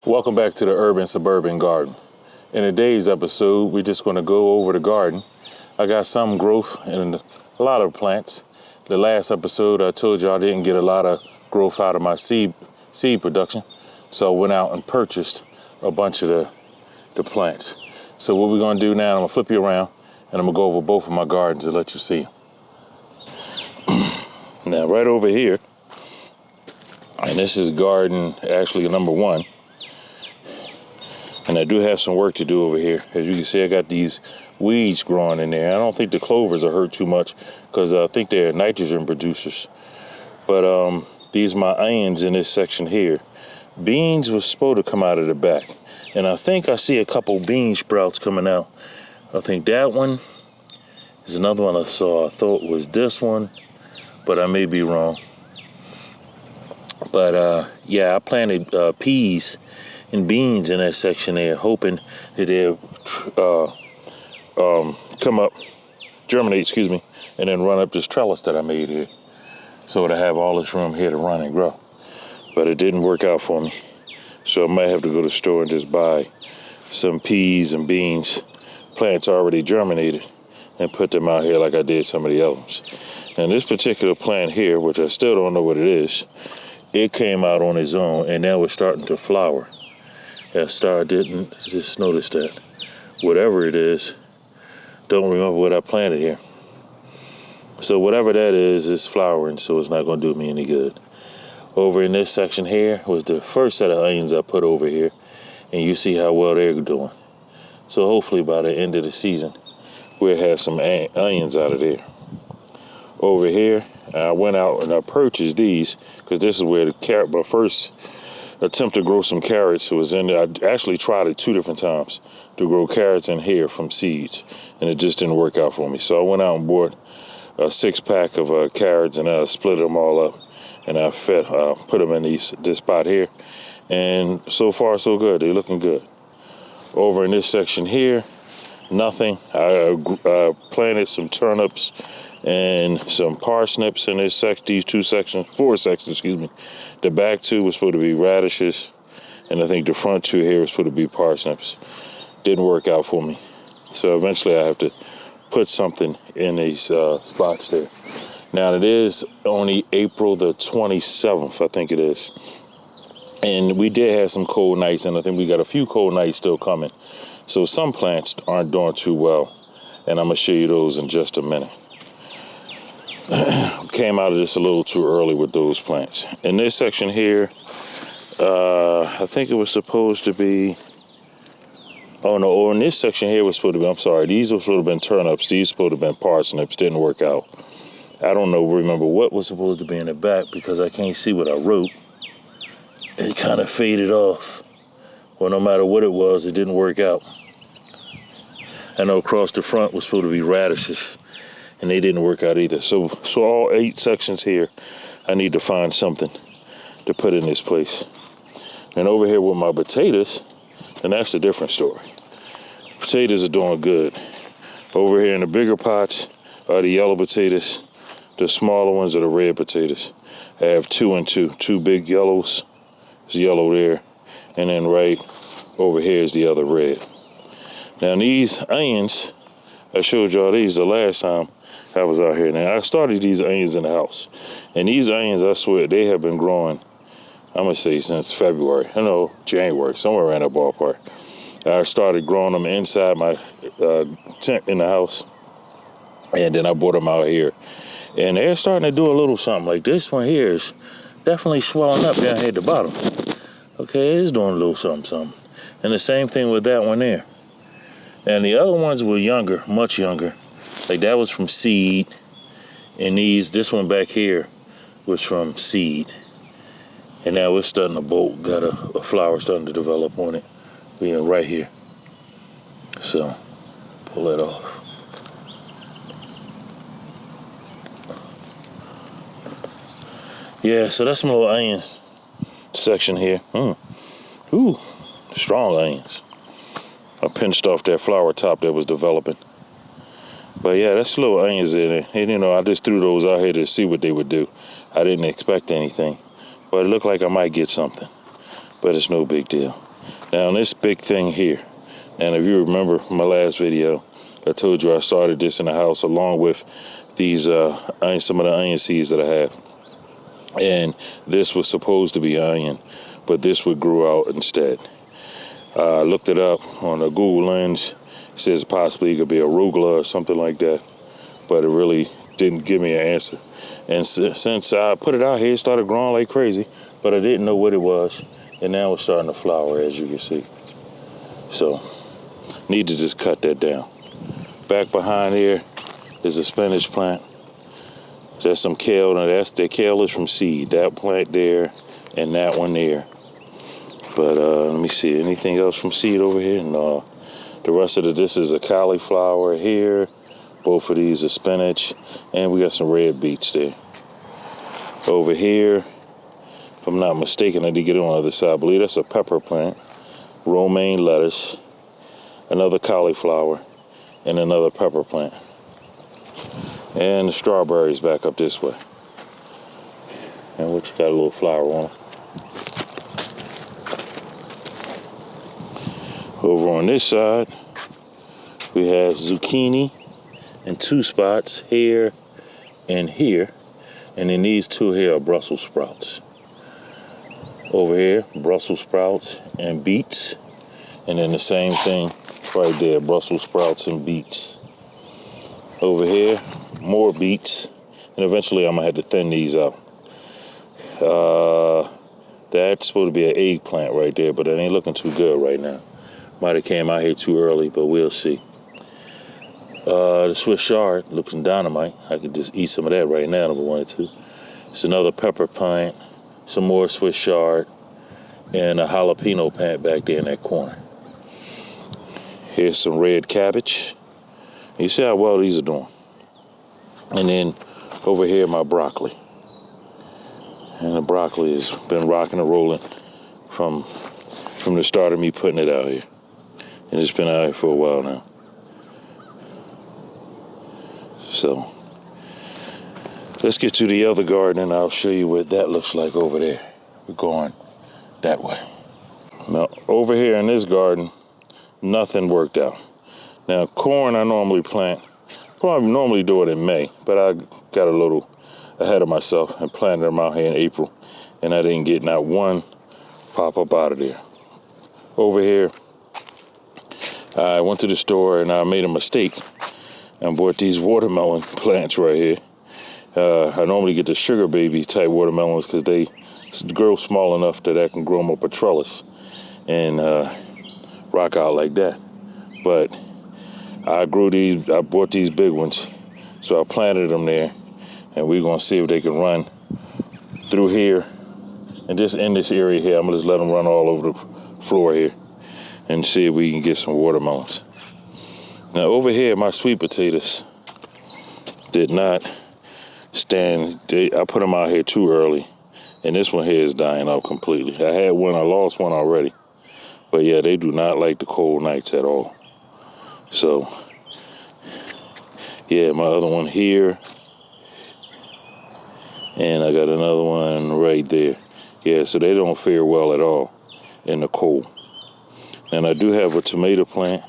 Welcome back to the Urban Suburban Garden. In today's episode, we're just going to go over the garden. I got some growth in a lot of plants. The last episode, I told you I didn't get a lot of growth out of my seed production. So I went out and purchased a bunch of the plants. So what we're going to do now, I'm going to flip you around and I'm going to go over both of my gardens and let you see. Now, right over here, and this is garden actually number one. And I do have some work to do over here. As you can see, I got these weeds growing in there. I don't think the clovers are hurt too much because I think they're nitrogen producers. But these are my onions in this section here. Beans was supposed to come out of the back. And I think I see a couple bean sprouts coming out. I think that one is another one I saw. I thought was this one, but I may be wrong. But yeah, I planted peas and beans in that section there, hoping that they'll germinate, and then run up this trellis that I made here. So to have all this room here to run and grow. But it didn't work out for me. So I might have to go to the store and just buy some peas and beans, plants already germinated, and put them out here like I did some of the others. And this particular plant here, which I still don't know what it is, it came out on its own and now it's starting to flower. Didn't just notice that. Whatever it is, don't remember what I planted here. So whatever that is flowering, so it's not going to do me any good. Over in this section here was the first set of onions I put over here, and you see how well they're doing. So hopefully by the end of the season, we'll have some onions out of there. Over here, I went out and I purchased these because this is where my first attempt to grow some carrots was in there. I actually tried it 2 different times to grow carrots in here from seeds, and it just didn't work out for me. So I went out and bought a 6-pack of carrots, and I split them all up, and I put them in this spot here. And so far, so good. They're looking good. Over in this section here, nothing. I planted some turnips and some parsnips in these 4 sections, The back 2 was supposed to be radishes, and I think the front 2 here was supposed to be parsnips. Didn't work out for me. So eventually I have to put something in these spots there. Now it is only April the 27th, I think it is. And we did have some cold nights, and I think we got a few cold nights still coming. So some plants aren't doing too well, and I'm gonna show you those in just a minute. Came out of this a little too early with those plants. In this section here, I think it was supposed to be, in this section here was supposed to be, these were supposed to have been turnips, these supposed to have been parsnips, didn't work out. I don't remember what was supposed to be in the back because I can't see what I wrote. It kind of faded off. Well, no matter what it was, it didn't work out. I know across the front was supposed to be radishes, and they didn't work out either. So all 8 sections here, I need to find something to put in this place. And over here with my potatoes, and that's a different story. Potatoes are doing good. Over here in the bigger pots are the yellow potatoes. The smaller ones are the red potatoes. I have 2 and 2 big yellows. There's yellow there. And then right over here is the other red. Now these onions, I showed y'all these the last time I was out here. Now I started these onions in the house. And these onions, I swear, they have been growing, I'm gonna say since February. January, somewhere around that ballpark. I started growing them inside my tent in the house. And then I brought them out here. And they're starting to do a little something. Like this one here is definitely swelling up down here at the bottom. Okay, it's doing a little something. And the same thing with that one there. And the other ones were younger, much younger. Like that was from seed. And this one back here was from seed. And now it's starting to bolt, got a flower starting to develop on it. Right here. So, pull that off. Yeah, so that's my little onion section here. Ooh, strong onions. I pinched off that flower top that was developing. But yeah, that's little onions in there. And I just threw those out here to see what they would do. I didn't expect anything. But it looked like I might get something. But it's no big deal. Now this big thing here, and if you remember my last video, I told you I started this in the house along with these some of the onion seeds that I have. And this was supposed to be onion, but this would grow out instead. I looked it up on a Google Lens. It says possibly it could be arugula or something like that, but it really didn't give me an answer. And since I put it out here, it started growing like crazy, but I didn't know what it was. And now it's starting to flower, as you can see. So, need to just cut that down. Back behind here is a spinach plant. There's some kale, and the kale is from seed. That plant there and that one there. But let me see, anything else from seed over here? No. The rest of this is a cauliflower here. Both of these are spinach, and we got some red beets there. Over here, if I'm not mistaken, I did get it on the other side. I believe that's a pepper plant, romaine lettuce, another cauliflower, and another pepper plant. And the strawberries back up this way. And which got a little flower on them. Over on this side, we have zucchini in 2 spots, here and here. And then these 2 here are Brussels sprouts. Over here, Brussels sprouts and beets. And then the same thing right there, Brussels sprouts and beets. Over here, more beets. And eventually I'm gonna have to thin these out. That's supposed to be an eggplant right there, but it ain't looking too good right now. Might have came out here too early, but we'll see. The Swiss chard looks dynamite. I could just eat some of that right now if I wanted to. It's another pepper plant, some more Swiss chard, and a jalapeno plant back there in that corner. Here's some red cabbage. You see how well these are doing. And then over here, my broccoli. And the broccoli has been rocking and rolling from the start of me putting it out here. And it's been out here for a while now. So, let's get to the other garden and I'll show you what that looks like over there. We're going that way. Now, over here in this garden, nothing worked out. Now, corn I normally plant. Probably normally do it in May, but I got a little ahead of myself and planted them out here in April. And I didn't get not one pop up out of there. Over here, I went to the store and I made a mistake and bought these watermelon plants right here. I normally get the sugar baby type watermelons because they grow small enough that I can grow them up a trellis and rock out like that. But I bought these big ones, so I planted them there, and we're gonna see if they can run through here and just in this area here. I'm gonna just let them run all over the floor here and see if we can get some watermelons. Now over here, my sweet potatoes did not stand. I put them out here too early, and this one here is dying out completely. I had one, I lost one already. But yeah, they do not like the cold nights at all. So, yeah, my other one here. And I got another one right there. Yeah, so they don't fare well at all in the cold. And I do have a tomato plant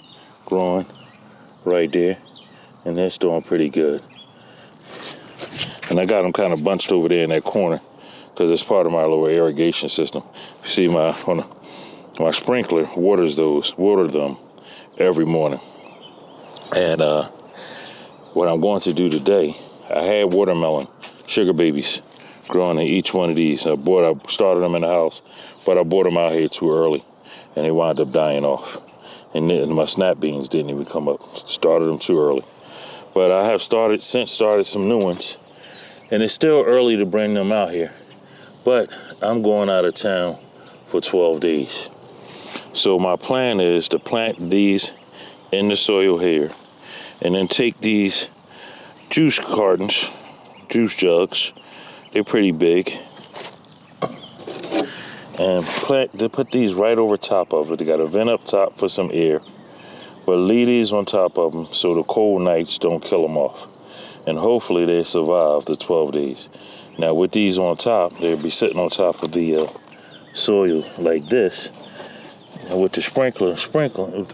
growing right there, and that's doing pretty good. And I got them kind of bunched over there in that corner because it's part of my little irrigation system. You see my sprinkler water them every morning. And what I'm going to do today, I had watermelon sugar babies growing in each one of these. I started them in the house, but I bought them out here too early, and they wound up dying off. And then my snap beans didn't even come up. Started them too early. But I have started some new ones, and it's still early to bring them out here. But I'm going out of town for 12 days. So my plan is to plant these in the soil here, and then take these juice jugs, they're pretty big, and put these right over top of it. They got a vent up top for some air, but leave these on top of them so the cold nights don't kill them off, and hopefully they survive the 12 days. Now with these on top, they'll be sitting on top of the soil like this. And with the sprinkling,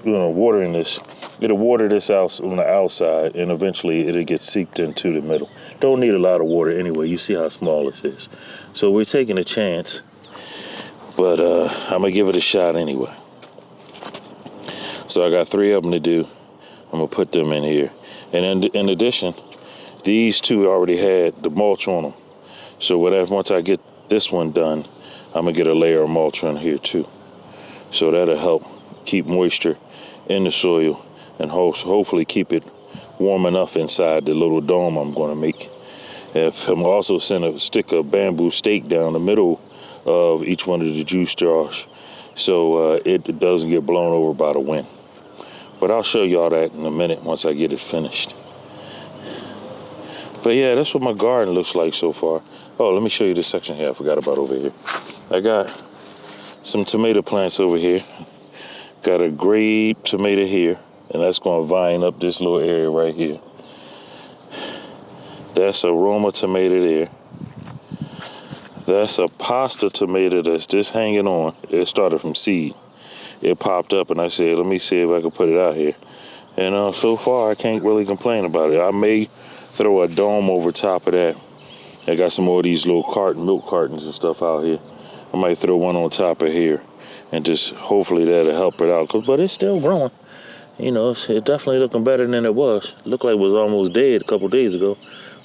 watering this, it'll water this out on the outside, and eventually it'll get seeped into the middle. Don't need a lot of water anyway. You see how small this is. So we're taking a chance, but I'm gonna give it a shot anyway. So I got 3 of them to do. I'm gonna put them in here. And in addition, these 2 already had the mulch on them. So once I get this one done, I'm gonna get a layer of mulch on here too. So that'll help keep moisture in the soil and hopefully keep it warm enough inside the little dome I'm gonna make. I'm also stick a bamboo stake down the middle of each one of the juice jars so it doesn't get blown over by the wind. But I'll show y'all that in a minute once I get it finished. But yeah, that's what my garden looks like so far. Oh, let me show you this section here I forgot about over here. I got some tomato plants over here. Got a grape tomato here, and that's going to vine up this little area right here. That's a Roma tomato there. That's a pasta tomato that's just hanging on. It started from seed. It popped up, and I said, let me see if I can put it out here. And so far, I can't really complain about it. I may throw a dome over top of that. I got some more of these little milk cartons and stuff out here. I might throw one on top of here, and just hopefully that'll help it out. But it's still growing. You know, it's definitely looking better than it was. Looked like it was almost dead a couple days ago,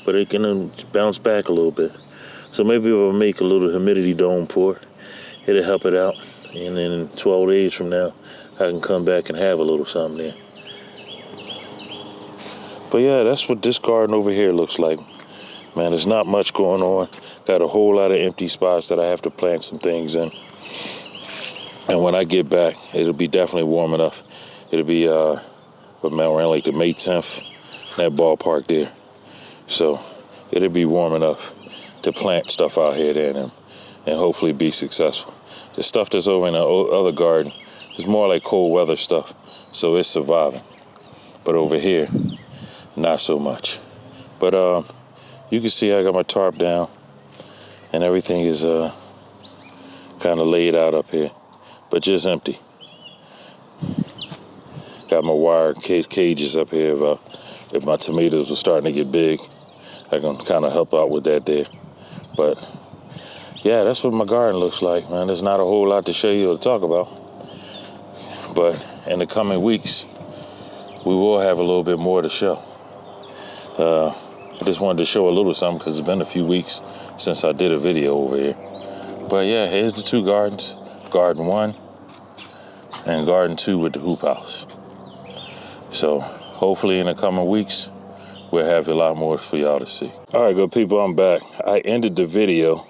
but it can bounce back a little bit. So maybe if I make a little humidity dome for it, it'll help it out. And then 12 days from now, I can come back and have a little something there. But yeah, that's what this garden over here looks like. Man, there's not much going on. Got a whole lot of empty spots that I have to plant some things in. And when I get back, it'll be definitely warm enough. It'll be, around like the May 10th, that ballpark there. So it'll be warm enough to plant stuff out here then and hopefully be successful. The stuff that's over in the other garden is more like cold weather stuff, so it's surviving. But over here, not so much. But you can see I got my tarp down, and everything is kind of laid out up here, but just empty. Got my wire cages up here. If my tomatoes were starting to get big, I can kind of help out with that there. But yeah, that's what my garden looks like, man. There's not a whole lot to show you or to talk about. But in the coming weeks, we will have a little bit more to show. I just wanted to show a little something because it's been a few weeks since I did a video over here. But yeah, here's the 2 gardens. Garden 1 and Garden 2 with the hoop house. So hopefully in the coming weeks, we'll have a lot more for y'all to see. All right, good people, I'm back. I ended the video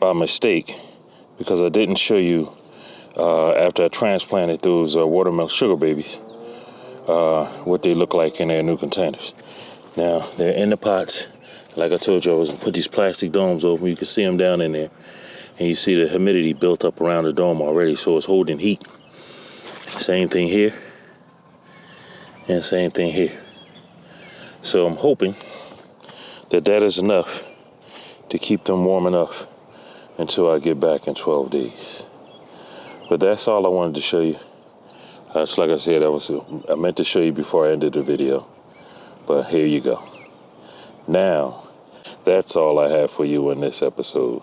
by mistake because I didn't show you after I transplanted those watermelon sugar babies what they look like in their new containers. Now they're in the pots. Like I told you, I was gonna put these plastic domes over them. You can see them down in there, and you see the humidity built up around the dome already, so it's holding heat. Same thing here, and same thing here. So I'm hoping that is enough to keep them warm enough until I get back in 12 days. But that's all I wanted to show you. Just like I said, I meant to show you before I ended the video. But here you go. Now, that's all I have for you in this episode.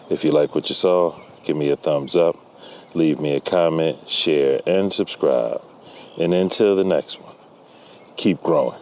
If you like what you saw, give me a thumbs up, leave me a comment, share, and subscribe. And until the next one, keep growing.